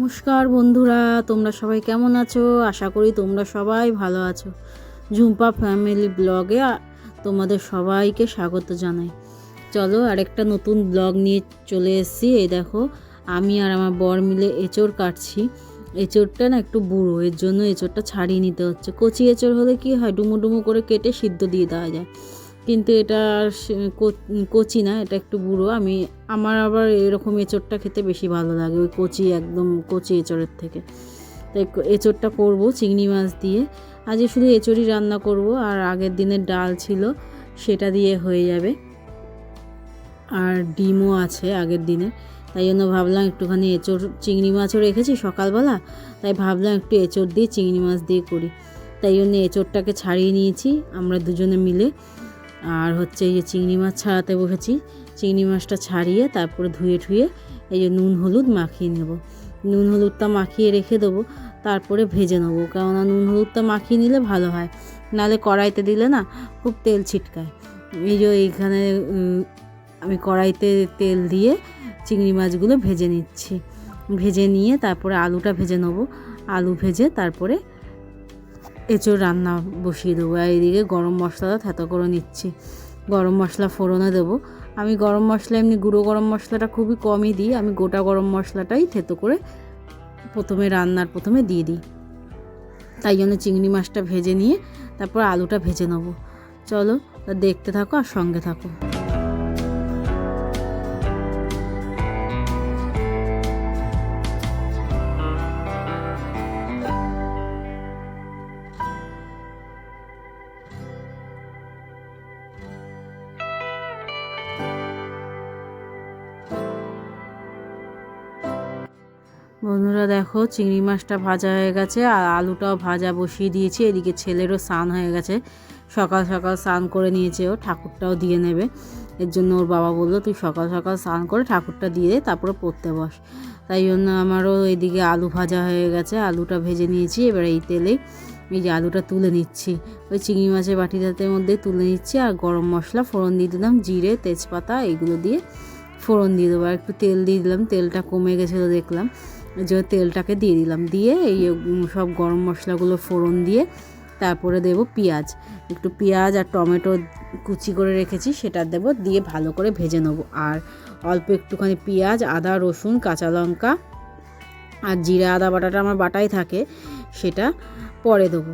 নমস্কার বন্ধুরা, তোমরা সবাই কেমন আছো? আশা করি তোমরা সবাই ভালো আছো। ঝুম্পা ফ্যামিলি ব্লগে তোমাদের সবাইকে স্বাগত জানাই। চলো আরেকটা নতুন ব্লগ নিয়ে চলে এসেছি। এই দেখো, আমি আর আমার বর মিলে এঁচড় কাটছি। এঁচড়টা না একটু বুড়ো, এর জন্য এঁচড়টা ছাড়িয়ে নিতে হচ্ছে। কচি এঁচড় হলে কি হয়, ডুমো ডুমো করে কেটে সিদ্ধ দিয়ে দেওয়া যায়, কিন্তু এটা কচি না, এটা একটু বুড়ো। আমার আবার এরকম এঁচড়টা খেতে বেশি ভালো লাগে, ওই কচি, একদম কচি এঁচড়ের থেকে। তাই এঁচড়টা করব চিংড়ি মাছ দিয়ে। আজকে শুধু এঁচড়ই রান্না করব, আর আগের দিনের ডাল ছিল সেটা দিয়ে হয়ে যাবে, আর ডিমও আছে আগের দিনে। তাই জন্য ভাবলাম একটুখানি এঁচড়, চিংড়ি মাছও রেখেছি সকালবেলা, তাই ভাবলাম একটু এঁচড় দিয়ে চিংড়ি মাছ দিয়ে করি। তাই জন্য এঁচড়টাকে ছাড়িয়ে নিয়েছি আমরা দুজনে মিলে। আর হচ্ছে এই যে চিংড়ি মাছ ছাড়াতে বসেছি। চিংড়ি মাছটা ছাড়িয়ে তারপরে ধুয়ে ঠুয়ে এই যে নুন হলুদ মাখিয়ে নেব। নুন হলুদটা মাখিয়ে রেখে দেবো, তারপরে ভেজে নেবো। কেননা নুন হলুদটা মাখিয়ে নিলে ভালো হয়, নাহলে কড়াইতে দিলে না খুব তেল ছিটকায়। এই যে এইখানে আমি কড়াইতে তেল দিয়ে চিংড়ি মাছগুলো ভেজে নিচ্ছি। ভেজে নিয়ে তারপরে আলুটা ভেজে নেবো। আলু ভেজে তারপরে এঁচড় রান্না বসিয়ে দেবো। আর এদিকে গরম মশলাটা থেতো করে নিচ্ছি। গরম মশলা ফোড়নে দেবো। আমি গরম মশলা এমনি গুঁড়ো গরম মশলাটা খুবই কমই দিই, আমি গোটা গরম মশলাটাই থেতো করে রান্নার প্রথমে দিয়ে দিই। তাই জন্য চিংড়ি মাছটা ভেজে নিয়ে তারপর আলুটা ভেজে নেবো। চলো দেখতে থাকো আর সঙ্গে থাকো। বন্ধুরা দেখো, চিংড়ি মাছটা ভাজা হয়ে গেছে আর আলুটাও ভাজা বসিয়ে দিয়েছি। এদিকে ছেলেরও স্নান হয়ে গেছে, সকাল সকাল স্নান করে নিয়েছে। ও ঠাকুরটাও দিয়ে নেবে, এর জন্য ওর বাবা বললো তুই সকাল সকাল স্নান করে ঠাকুরটা দিয়ে দে, তারপরে পড়তে বস। তাই জন্য আমারও এদিকে আলু ভাজা হয়ে গেছে, আলুটা ভেজে নিয়েছি। এবার এই তেলেই এই যে আলুটা তুলে নিচ্ছি, ওই চিংড়ি মাছের বাটিটার মধ্যে তুলে নিচ্ছি। আর গরম মশলা ফোড়ন দিয়ে দিলাম, জিরে তেজপাতা এইগুলো দিয়ে ফোড়ন দিয়ে দেবো। আর একটু তেল দিয়ে দিলাম, তেলটা কমে গেছিলো দেখলাম, যে তেলটাকে দিয়ে দিলাম। দিয়ে এই সব গরম মশলাগুলো ফোড়ন দিয়ে তারপরে দেব পেঁয়াজ, একটু পেঁয়াজ আর টমেটো কুচি করে রেখেছি সেটা দেব, দিয়ে ভালো করে ভেজে নেবো। আর অল্প একটুখানি পেঁয়াজ, আদা রসুন কাঁচা লঙ্কা আর জিরা আদা বাটাটা আমার বাটাই থাকে, সেটা পরে দেবো।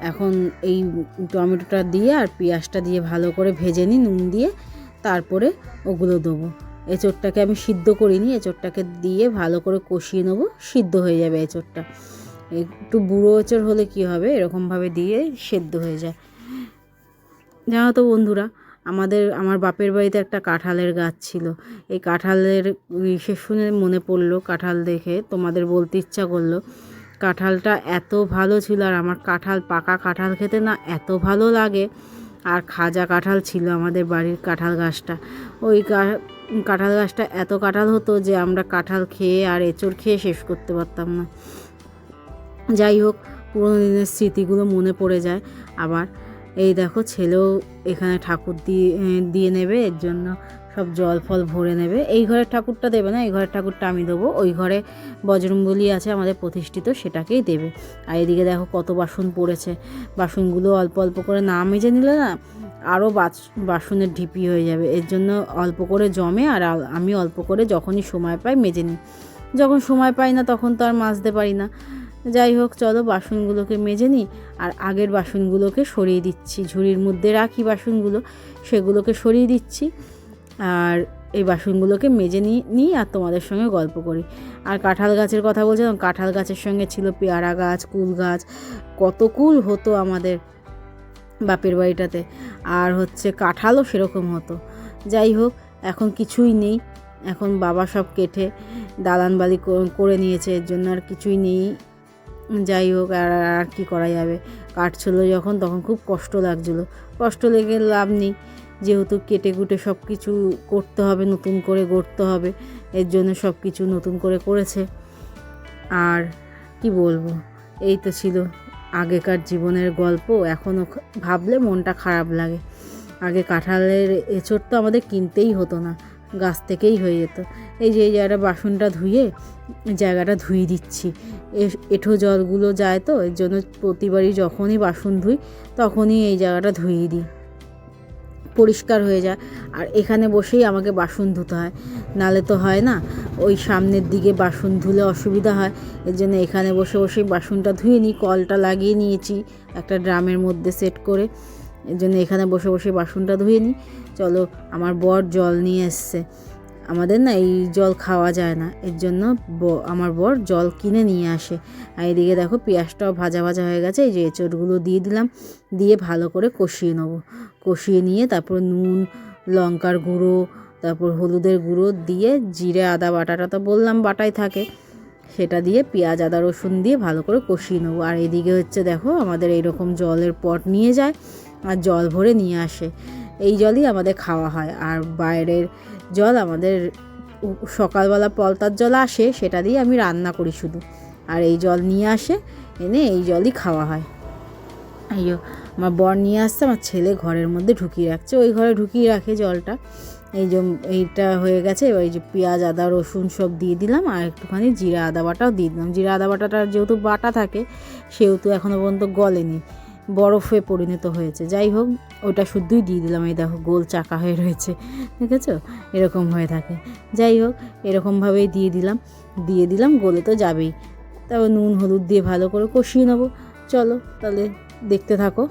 এখন এই টমেটোটা দিয়ে আর পেঁয়াজটা দিয়ে ভালো করে ভেজে নিই নুন দিয়ে, তারপরে ওগুলো দেবো। এঁচড়টাকে আমি সিদ্ধ করিনি, এঁচড়টাকে দিয়ে ভালো করে কষিয়ে নেবো, সিদ্ধ হয়ে যাবে এঁচড়টা। একটু বুড়ো এঁচড় হলে কি হবে, এরকমভাবে দিয়ে সেদ্ধ হয়ে যায়। জানো তো বন্ধুরা, আমার বাপের বাড়িতে একটা কাঁঠালের গাছ ছিল। এই কাঁঠালের বিশেষ শুনে মনে পড়লো, কাঁঠাল দেখে তোমাদের বলতে ইচ্ছা করলো। কাঁঠালটা এত ভালো ছিল, আর আমার পাকা কাঁঠাল খেতে না এত ভালো লাগে। আর খাজা কাঁঠাল ছিল আমাদের বাড়ির কাঁঠাল গাছটা। ওই কাঁঠাল গাছটা এত কাঁঠাল হতো যে আমরা কাঁঠাল খেয়ে আর এঁচড় খেয়ে শেষ করতে পারতাম না। যাই হোক, পুরোনো দিনের স্মৃতিগুলো মনে পড়ে যায় আবার। এই দেখো, ছেলেও এখানে ঠাকুর দিয়ে নেবে, এর জন্য সব জল ফল ভরে নেবে। এই ঘরের ঠাকুরটা দেবে না, এই ঘরের ঠাকুরটা আমি দেবো। ওই ঘরে বজরংবলী আছে আমাদের প্রতিষ্ঠিত, সেটাকেই দেবে। আর এদিকে দেখো কত বাসন পড়েছে, বাসনগুলো অল্প অল্প করে না মেজে নিলে না আরও বাসনের ঢিপি হয়ে যাবে, এর জন্য অল্প করে জমে। আর আমি অল্প করে যখনই সময় পাই মেজে নিই, যখন সময় পাই না তখন তো আর মাজতে পারি না। যাই হোক, চলো বাসনগুলোকে মেজে নিই। আর আগের বাসনগুলোকে সরিয়ে দিচ্ছি, ঝুড়ির মধ্যে রাখি বাসনগুলো, সেগুলোকে সরিয়ে দিচ্ছি। আর এই বাসনগুলোকে মেজে নিই আর তোমাদের সঙ্গে গল্প করি। আর কাঁঠাল গাছের কথা বলছিলাম, কাঁঠাল গাছের সঙ্গে ছিল পেয়ারা গাছ, কুল গাছ, কত কুল হতো আমাদের বাপের বাড়িটাতে। আর হচ্ছে কাঁঠালও সেরকম হতো। যাই হোক, এখন কিছুই নেই, এখন বাবা সব কেটে দালানবাড়ি করে নিয়েছে, এর জন্য আর কিছুই নেই। যাই হোক, আর কি করা যাবে, কাটছিল যখন তখন খুব কষ্ট লাগছিলো। কষ্ট লেগে লাভ নেই, যেহেতু কেটে কুটে সব কিছু করতে হবে, নতুন করে গড়তে হবে, এর জন্য সব কিছু নতুন করে করেছে। আর কি বলবো, এই তো ছিল আগেকার জীবনের গল্প। এখনও ভাবলে মনটা খারাপ লাগে। আগে কাঁঠালের এঁচড় তো আমাদের কিনতেই হতো না, গাছ থেকেই হয়ে যেত। এই যে এই জায়গাটা বাসনটা ধুয়ে জায়গাটা ধুয়ে দিচ্ছি, এঁঠো জলগুলো যায় তো, এর জন্য প্রতিবারই যখনই বাসন ধুই তখনই এই জায়গাটা ধুয়ে দিই, পরিষ্কার হয়ে যায়। আর এখানে বসেই আমাকে বাসন ধুতে হয়, নালে তো হয় না, ওই সামনের দিকে বাসন ধুলে অসুবিধা হয়। এর জন্য এখানে বসে বসেই বাসনটা ধুয়ে নিই। কলটা লাগিয়ে নিয়েছি একটা ড্রামের মধ্যে সেট করে, এর জন্য এখানে বসে বসে বাসনটা ধুয়ে নিই। চলো, আমার বর জল নিয়ে এসছে। আমাদের না এই জল খাওয়া যায় না, এর জন্য আমার বর জল কিনে নিয়ে আসে। আর এদিকে দেখো পেঁয়াজটাও ভাজা ভাজা হয়ে গেছে। এই যে এঁচোড়গুলো দিয়ে দিলাম, দিয়ে ভালো করে কষিয়ে নেবো। কষিয়ে নিয়ে তারপর নুন, লঙ্কার গুঁড়ো, তারপর হলুদের গুঁড়ো দিয়ে, জিরে আদা বাটাটা তো বললাম বাটাই থাকে, সেটা দিয়ে পেঁয়াজ আদা রসুন দিয়ে ভালো করে কষিয়ে নেবো। আর এদিকে হচ্ছে দেখো আমাদের এইরকম জলের পট নিয়ে যায় আর জল ভরে নিয়ে আসে, এই জলই আমাদের খাওয়া হয়। আর বাইরের জল আমাদের সকালবেলা পলতার জল আসে, সেটা দিয়ে আমি রান্না করি শুধু। আর এই জল নিয়ে আসে, এনে এই জলই খাওয়া হয়। এই আমার বর নিয়ে আসছে, আমার ছেলে ঘরের মধ্যে ঢুকিয়ে রাখছে, ওই ঘরে ঢুকিয়ে রাখে জলটা। এই যে এইটা হয়ে গেছে, ওই যে পেঁয়াজ আদা রসুন সব দিয়ে দিলাম, আর একটুখানি জিরা আদা বাটাও দিয়ে দিলাম। জিরা আদা বাটাটা যেহেতু বাটা থাকে সেহেতু এখনও পর্যন্ত গলেনি, বরফে পরিণত হয়েছে। যাই হোক, ওটা শুদ্ধই দিয়ে দিলাম। এই দেখো গোল চাকা হয়ে রয়েছে, দেখেছো, এরকম হয়ে থাকে। যাই হোক, এরকমভাবেই দিয়ে দিলাম, গলে তো যাবেই। তারপর নুন হলুদ দিয়ে ভালো করে কষিয়ে নেবো। চলো তাহলে দেখতে থাকো।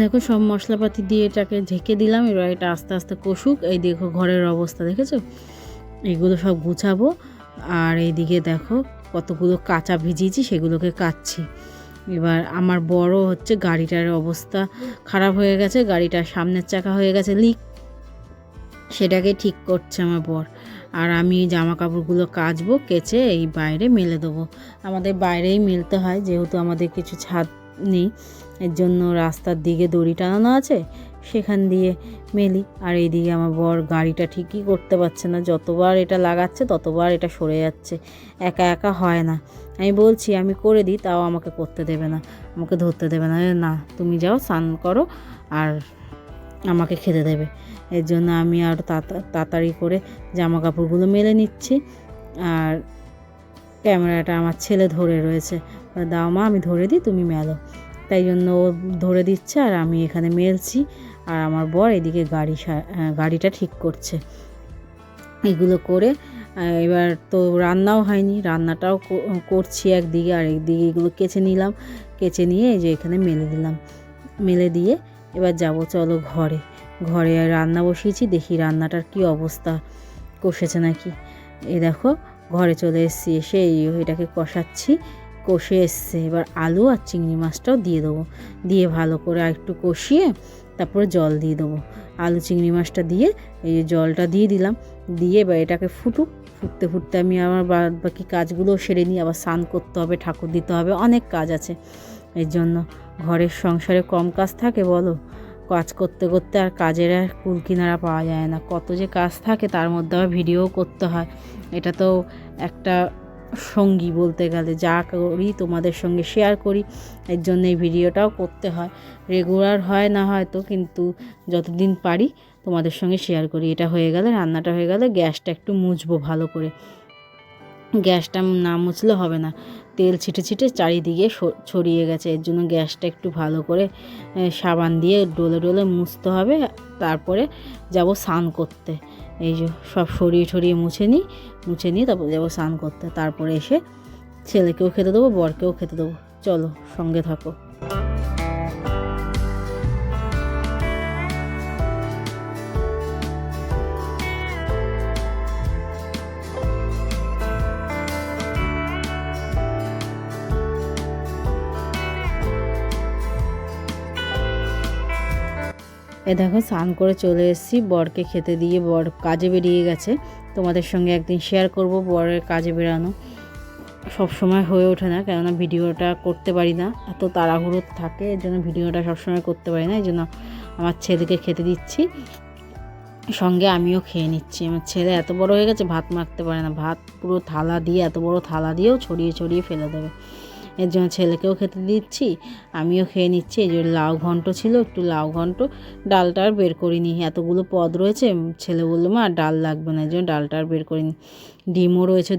দেখো সব মশলাপাতি দিয়ে এটাকে ঢেকে দিলাম। এবার এটা আস্তে আস্তে কষুক। এই দেখো ঘরের অবস্থা দেখেছো, এগুলো সব গুছাবো। আর এইদিকে দেখো কতগুলো কাঁচা ভিজিয়েছি, সেগুলোকে কাচ্ছি। এবার আমার বড় হচ্ছে গাড়িটার অবস্থা খারাপ হয়ে গেছে, গাড়িটার সামনের চাকা হয়ে গেছে লিক, সেটাকে ঠিক করছে আমার বর। আর আমি জামা কাপড়গুলো কাচবো, কেচে এই বাইরে মেলে দেবো। আমাদের বাইরেই মেলতে হয়, যেহেতু আমাদের কিছু ছাদ নেই, এর জন্য রাস্তার দিকে দড়ি টানানো আছে, সেখান দিয়ে মেলি। আর এইদিকে আমার বর গাড়িটা ঠিকই করতে পারছে না, যতবার এটা লাগাচ্ছে ততবার এটা সরে যাচ্ছে, একা একা হয় না। আমি বলছি আমি করে দিই, তাও আমাকে করতে দেবে না, আমাকে ধরতে দেবে না। না, তুমি যাও স্নান করো আর আমাকে খেতে দেবে। এর জন্য আমি আর তাড়াতাড়ি করে জামা কাপড়গুলো মেলে নিচ্ছি। আর ক্যামেরাটা আমার ছেলে ধরে রয়েছে, দাও মা আমি ধরে দিই, তুমি মেলো। তাই জন্য ও ধরে দিচ্ছে আর আমি এখানে মেলছি। আর আমার বর এদিকে গাড়িটা ঠিক করছে। এগুলো করে এবার তো রান্নাও হয়নি, রান্নাটাও করছি একদিকে, আর একদিকে এগুলো কেচে নিলাম। কেচে নিয়ে এই যে এখানে মেলে দিলাম, মেলে দিয়ে এবার যাব চলো ঘরে রান্না বসিয়েছি, দেখি রান্নাটার কি অবস্থা, কষেছে নাকি। এই দেখো ঘরে চলে এসেছি, এসে এটাকে কষাচ্ছি, কষে এসছে। এবার আলু আর চিংড়ি মাছটাও দিয়ে দেবো, দিয়ে ভালো করে একটু কষিয়ে তারপরে জল দিয়ে দেবো। আলু চিংড়ি মাছটা দিয়ে এই জলটা দিয়ে দিলাম, দিয়ে এবার এটাকে ফুটতে ফুটতে আমি আমার বাকি কাজগুলো সেরে নিই। আবার স্নান করতে হবে, ঠাকুর দিতে হবে, অনেক কাজ আছে। এর জন্য ঘরের সংসারে কম কাজ থাকে বলো, কাজ করতে করতে আর কাজের আর কুল কিনারা পাওয়া যায় না, কত যে কাজ থাকে, তার মধ্যে আবার ভিডিও করতে হয়। এটা তো একটা সঙ্গী বলতে গেলে, যা করি তোমাদের সঙ্গে শেয়ার করি, এর জন্য এই ভিডিওটাও করতে হয়। রেগুলার হয় না হয়তো, কিন্তু যতদিন পারি তোমাদের সঙ্গে শেয়ার করি। এটা হয়ে গেলে, রান্নাটা হয়ে গেলে, গ্যাসটা একটু মুছবো ভালো করে, গ্যাসটা না মুছলে হবে না, তেল ছিটে ছিটে চারিদিকে ছড়িয়ে গেছে। এর জন্য গ্যাসটা একটু ভালো করে সাবান দিয়ে ডলে ডলে মুছতে হবে। তারপরে যাব স্নান করতে। এই যে সব সরিয়ে মুছে নিই তারপর যাবো স্নান করতে। তারপরে এসে ছেলেকেও খেতে দেবো, বরকেও খেতে দেবো। চলো সঙ্গে থাকো। এ দেখো স্নান করে চলে এসেছি, বরকে খেতে দিয়ে বর কাজে বেরিয়ে গেছে। তোমাদের সঙ্গে একদিন শেয়ার করব বরের কাজে বেরানো। সব সময় হয়ে ওঠে না, কেননা ভিডিওটা করতে পারি না, এত তাড়াহুড়ো থাকে, এর জন্য ভিডিওটা সবসময় করতে পারি না। এই জন্য আমার ছেলেকে খেতে দিচ্ছি, সঙ্গে আমিও খেয়ে নিচ্ছি। আমার ছেলে এত বড় হয়ে গেছে, ভাত মাখতে পারে না, ভাত পুরো থালা দিয়ে, এত বড় থালা দিয়েও ছড়িয়ে ছড়িয়ে ফেলে দেবে। এর জন্য ছেলেকেও খেতে দিচ্ছি, আমিও খেয়ে নিচ্ছি। এই যে লাউ ঘন্ট ছিল, একটু লাউ ঘন্ট, ডালটা আর বের করিনি, এতগুলো পদ রয়েছে। ছেলে বললো মা আর ডাল লাগবে না, এই জন্য ডালটা আর বের করিনি। ডিমও রয়েছে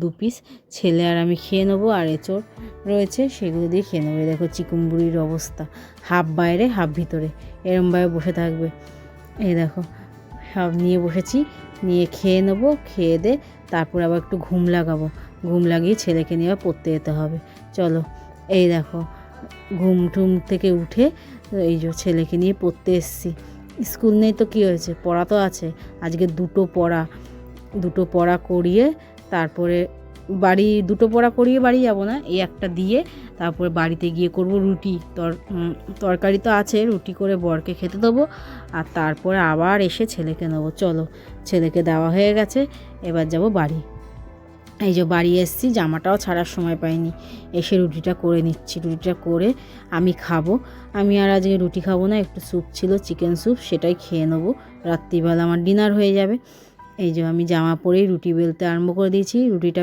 দু পিস, ছেলে আর আমি খেয়ে নেবো। আর এঁচড় রয়েছে, সেগুলো দিয়ে খেয়ে নেবো। দেখো চিকুমবুড়ির অবস্থা, হাফ বাইরে হাফ ভিতরে, এরমভাবে বসে থাকবে। এই দেখো সব নিয়ে বসেছি, নিয়ে খেয়ে নেবো। খেয়ে দে তারপর আবার একটু ঘুম লাগাবো, ঘুম লাগিয়ে ছেলেকে নিয়ে পড়তে যেতে হবে। চলো, এই দেখো ঘুম টুম থেকে উঠে এই যে ছেলেকে নিয়ে পড়তে এসেছি। স্কুল নেই তো কী হয়েছে, পড়া তো আছে। আজকে দুটো পড়া করিয়ে তারপরে দুটো পড়া করিয়ে বাড়ি যাব না, এই একটা দিয়ে তারপরে বাড়িতে গিয়ে করব রুটি। তরকারি তো আছে, রুটি করে বরকে খেতে দেবো, আর তারপরে আবার এসে ছেলেকে নেবো। চলো, ছেলেকে দেওয়া হয়ে গেছে, এবার যাব বাড়ি। এই যে বাড়ি এসেছি, জামাটাও ছাড়ার সময় পাইনি, এসে রুটিটা করে নিচ্ছি। রুটিটা করে আমি খাবো। আমি আর আজকে রুটি খাবো না, একটু স্যুপ ছিল, চিকেন স্যুপ, সেটাই খেয়ে নেবো। রাত্রিবেলা আমার ডিনার হয়ে যাবে। এই যে আমি জামা পরেই রুটি বেলতে আরম্ভ করে দিয়েছি। রুটিটা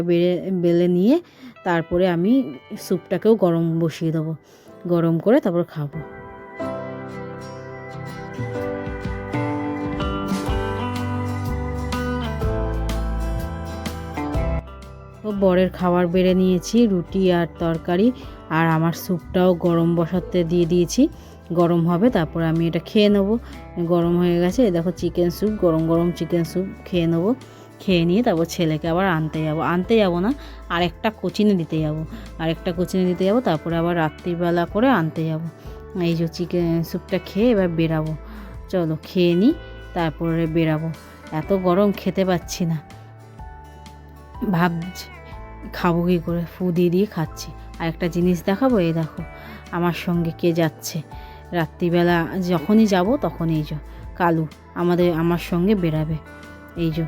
বেলে নিয়ে তারপরে আমি স্যুপটাকেও গরম বসিয়ে দেবো, গরম করে তারপর খাবো। তো বরের খাবার বেড়ে নিয়েছি, রুটি আর তরকারি, আর আমার স্যুপটাও গরম বসাতে দিয়ে দিয়েছি, গরম হবে, তারপরে আমি এটা খেয়ে নেবো। গরম হয়ে গেছে, দেখো চিকেন স্যুপ, গরম গরম চিকেন স্যুপ খেয়ে নেবো। খেয়ে নিয়ে তারপর ছেলেকে আবার আনতে যাবো না, আরেকটা কোচিনে দিতে যাবো, তারপরে আবার রাত্রিবেলা করে আনতে যাবো। এই যে চিকেন স্যুপটা খেয়ে এবার বেরাবো। চলো খেয়ে নিই, তারপরে বেরাবো। এত গরম খেতে পাচ্ছি না, ভাবছি খাবো কী করে, ফু দিয়ে দিয়ে খাচ্ছি। আর একটা জিনিস দেখাবো, এই দেখো আমার সঙ্গে কে যাচ্ছে। রাত্রিবেলা যখনই যাব তখন এই যে কালু আমার সঙ্গে বেরাবে। এই যে,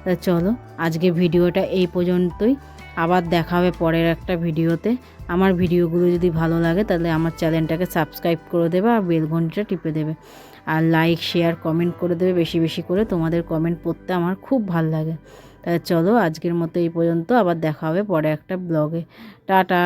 তা চলো আজকে ভিডিওটা এই পর্যন্তই, আবার দেখা হবে পরের একটা ভিডিওতে। আমার ভিডিওগুলো যদি ভালো লাগে তাহলে আমার চ্যানেলটাকে সাবস্ক্রাইব করে দেবে, আর বেল ঘন্টিটা টিপে দেবে, আর লাইক শেয়ার কমেন্ট করে দেবে বেশি বেশি করে। তোমাদের কমেন্ট পড়তে আমার খুব ভাল লাগে। তাহলে চলো আজকের মতো এই পর্যন্ত, আবার দেখা হবে পরে একটা ব্লগে। টাটা।